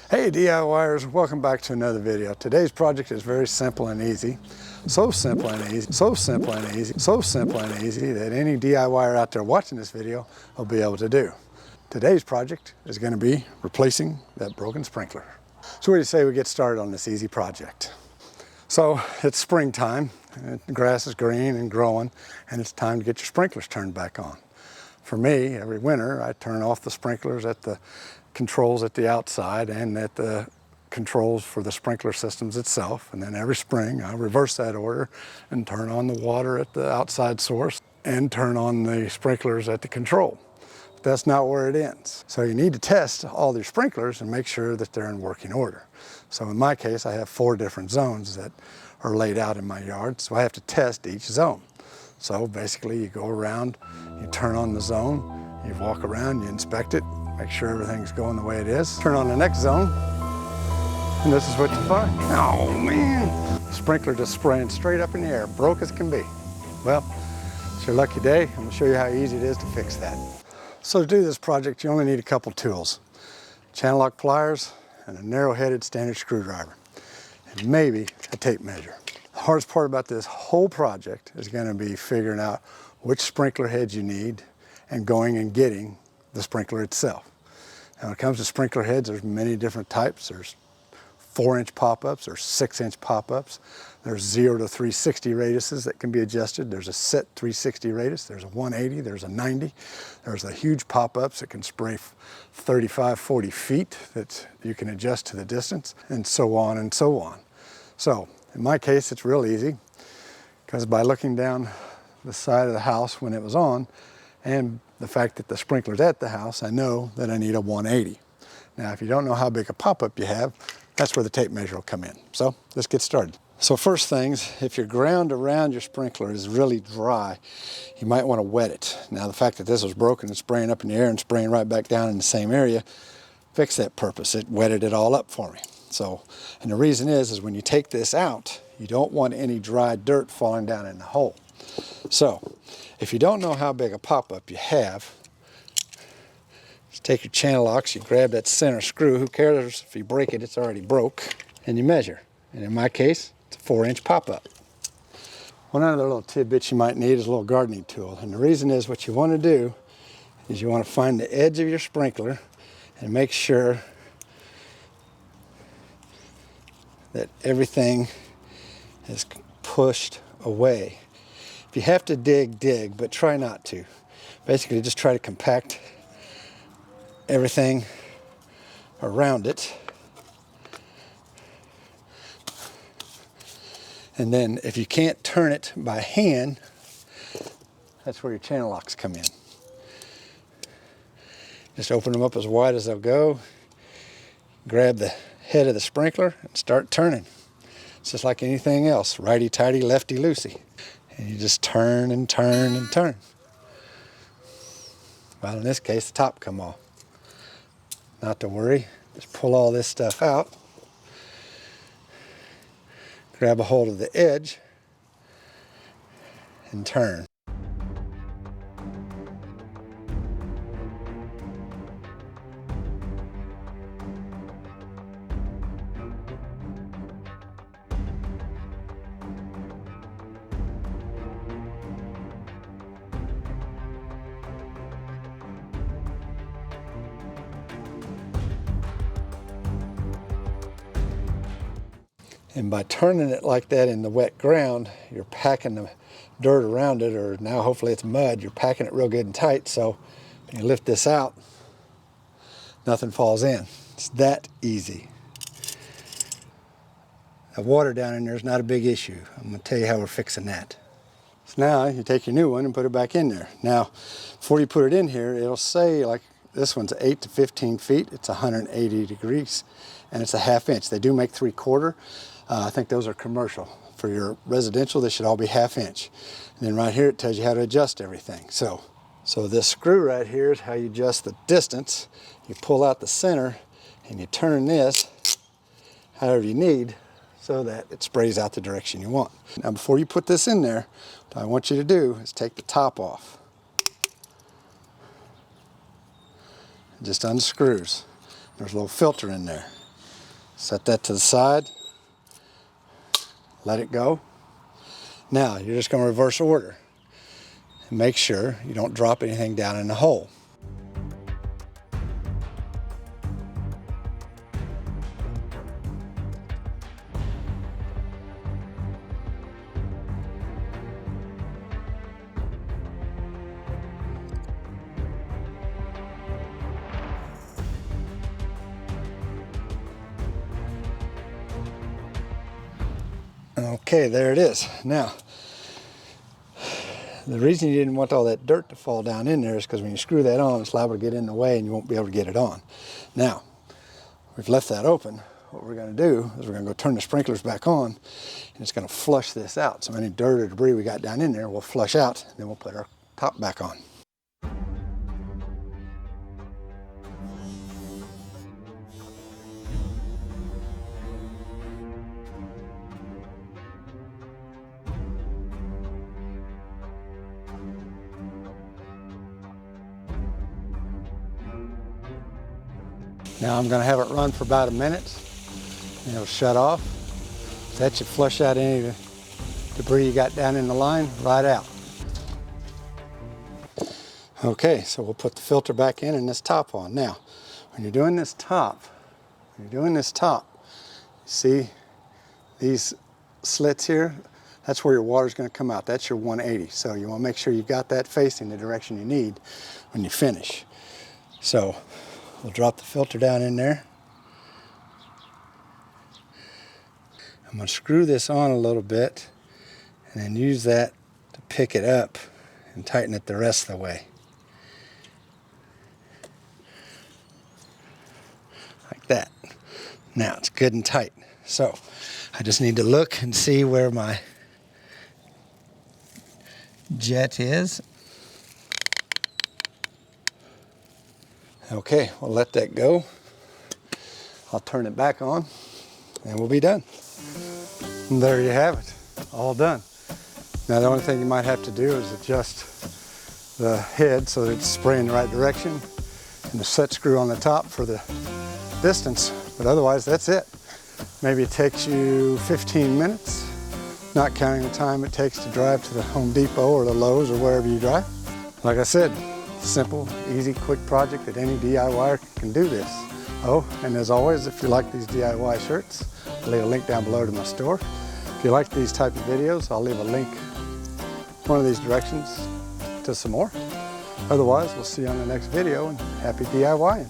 Hey DIYers, welcome back to another video. Today's project is very simple and easy. So simple and easy that any DIYer out there watching this video will be able to do. Today's project is going to be replacing that broken sprinkler. So what do you say we get started on this easy project? So it's springtime, and the grass is green and growing, and it's time to get your sprinklers turned back on. For me, every winter I turn off the sprinklers at the controls at the outside and at the controls for the sprinkler systems itself, and then every spring I reverse that order and turn on the water at the outside source and turn on the sprinklers at the control. But that's not where it ends. So you need to test all your sprinklers and make sure that they're in working order. So in my case I have 4 different zones that are laid out in my yard, so I have to test each zone. So basically you go around, you turn on the zone, you walk around, you inspect it, make sure everything's going the way it is. Turn on the next zone, and this is what you find. Oh man! The sprinkler just spraying straight up in the air, broke as can be. Well, it's your lucky day. I'm gonna show you how easy it is to fix that. So to do this project, you only need a couple tools. Channel lock pliers and a narrow-headed standard screwdriver, and maybe a tape measure. The hardest part about this whole project is gonna be figuring out which sprinkler heads you need and going and getting the sprinkler itself. Now when it comes to sprinkler heads, there's many different types. There's 4-inch pop-ups, there's 6-inch pop-ups, there's 0 to 360 radiuses that can be adjusted. There's a set 360 radius, there's a 180, there's a 90. There's the huge pop-ups that can spray 35, 40 feet that you can adjust to the distance, and so on and so on. So in my case, it's real easy, because by looking down the side of the house when it was on, and the fact that the sprinkler's at the house, I know that I need a 180. Now, if you don't know how big a pop-up you have, that's where the tape measure will come in. So let's get started. So first things, if your ground around your sprinkler is really dry, you might want to wet it. Now, the fact that this was broken and spraying up in the air and spraying right back down in the same area fixed that purpose. It wetted it all up for me. So, and the reason is when you take this out, you don't want any dry dirt falling down in the hole. So, if you don't know how big a pop-up you have, just take your channel locks, you grab that center screw, who cares if you break it, it's already broke, and you measure. And in my case, it's a 4-inch pop-up. One other little tidbit you might need is a little gardening tool. And the reason is what you want to do is you want to find the edge of your sprinkler and make sure that everything is pushed away. If you have to dig, dig, but try not to. Basically, just try to compact everything around it. And then if you can't turn it by hand, that's where your channel locks come in. Just open them up as wide as they'll go, grab the head of the sprinkler and start turning. It's just like anything else, righty-tighty, lefty-loosey. And you just turn and turn and turn. Well, in this case, the top come off. Not to worry, just pull all this stuff out. Grab a hold of the edge and turn. And by turning it like that in the wet ground, you're packing the dirt around it, or now hopefully it's mud, you're packing it real good and tight, so when you lift this out, nothing falls in. It's that easy. The water down in there is not a big issue. I'm going to tell you how we're fixing that. So now you take your new one and put it back in there. Now, before you put it in here, it'll say, like this one's 8 to 15 feet, it's 180 degrees, and it's a 1/2 inch. They do make 3/4. I think those are commercial. For your residential, they should all be 1/2 inch. And then right here, it tells you how to adjust everything. So this screw right here is how you adjust the distance. You pull out the center and you turn this however you need so that it sprays out the direction you want. Now, before you put this in there, what I want you to do is take the top off. Just unscrews. There's a little filter in there. Set that to the side. Let it go. Now you're just going to reverse order and make sure you don't drop anything down in the hole. Okay, there it is. Now, the reason you didn't want all that dirt to fall down in there is because when you screw that on, it's liable to get in the way and you won't be able to get it on. Now, we've left that open. What we're going to do is we're going to go turn the sprinklers back on, and it's going to flush this out. So any dirt or debris we got down in there will flush out, and then we'll put our top back on. Now I'm going to have it run for about a minute, and it'll shut off. That should flush out any of the debris you got down in the line right out. Okay, so we'll put the filter back in and this top on. Now, when you're doing this top, see these slits here? That's where your water's going to come out. That's your 180. So you want to make sure you've got that facing the direction you need when you finish. So we'll drop the filter down in there. I'm going to screw this on a little bit and then use that to pick it up and tighten it the rest of the way. Like that. Now it's good and tight. So I just need to look and see where my jet is. Okay, we'll let that go. I'll turn it back on and we'll be done. And there you have it, all done. Now the only thing you might have to do is adjust the head so that it's spraying the right direction and the set screw on the top for the distance, but otherwise that's it. Maybe it takes you 15 minutes, not counting the time it takes to drive to the Home Depot or the Lowe's or wherever you drive. Like I said, simple, easy, quick project that any DIYer can do this. Oh, and as always, if you like these DIY shirts, I'll leave a link down below to my store. If you like these type of videos, I'll leave a link, one of these directions, to some more. Otherwise, we'll see you on the next video, and happy DIYing.